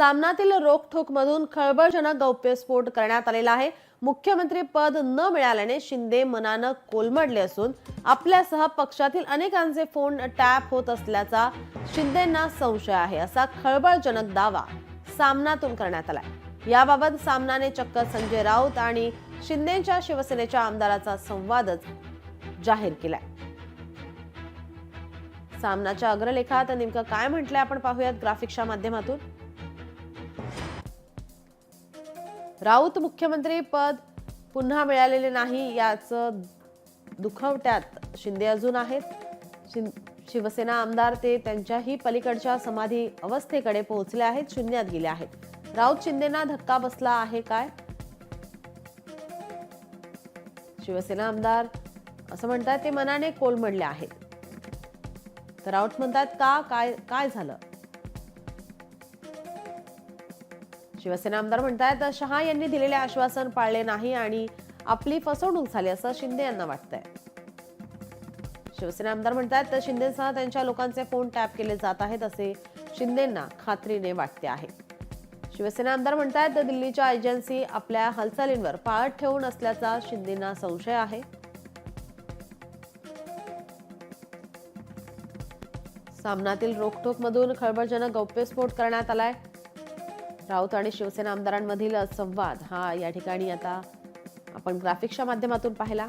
सामनातील रोखठोकमधून खळबळजनक गौप्यस्फोट करण्यात आलेला आहे। मुख्यमंत्री पद न मिळाल्याने शिंदे मनानं कोलमडले असून आपल्यासह पक्षातील अनेकांचे फोन टॅप होत असल्याचा शिंदेंना संशय आहे, असा खळबळजनक दावा सामनातून करण्यात आलाय। याबाबत सामनाने चक्क संजय राऊत आणि शिंदेंच्या शिवसेनेच्या आमदाराचा संवादच जाहीर केलाय। सामनाच्या अग्रलेखात नेमकं काय म्हटलंय आपण पाहूयात ग्राफिक्सच्या माध्यमातून। राऊत मुख्यमंत्री पद पुन्हा मिळालेले नाही याचं दुखवट्यात शिंदे अजून आहेत। शिवसेना आमदार ते त्यांच्याही पलीकडच्या समाधी अवस्थेकडे पोहोचले आहेत, शून्यात गेले आहेत। राऊत शिंदेंना धक्का बसला आहे काय? शिवसेना आमदार असं म्हणतात ते मनाने कोलमडले आहेत, तर राऊत म्हणतात काय झालं? शिवसेना आमदार म्हणतात शहा यांनी दिलेले आश्वासन पाळले नाही आणि आपली फसवणूक झाली असं शिंदे यांना वाटतंय। शिवसेना आमदार म्हणतात शिंदेसह त्यांच्या लोकांचे फोन टॅप केले जात आहेत असे शिंदेंना खात्रीने वाटते आहे। शिवसेना आमदार म्हणतात दिल्लीच्या एजन्सी आपल्या हालचालींवर पाळत ठेवून असल्याचा शिंदेंना संशय आहे। सामनातील रोखठोकमधून खळबळजनक गौप्यस्फोट करण्यात आलाय। राऊत आणि शिवसेना आमदारांमधील संवाद हा या ठिकाणी आता आपण ग्राफिक्सच्या माध्यमातून पाहिला।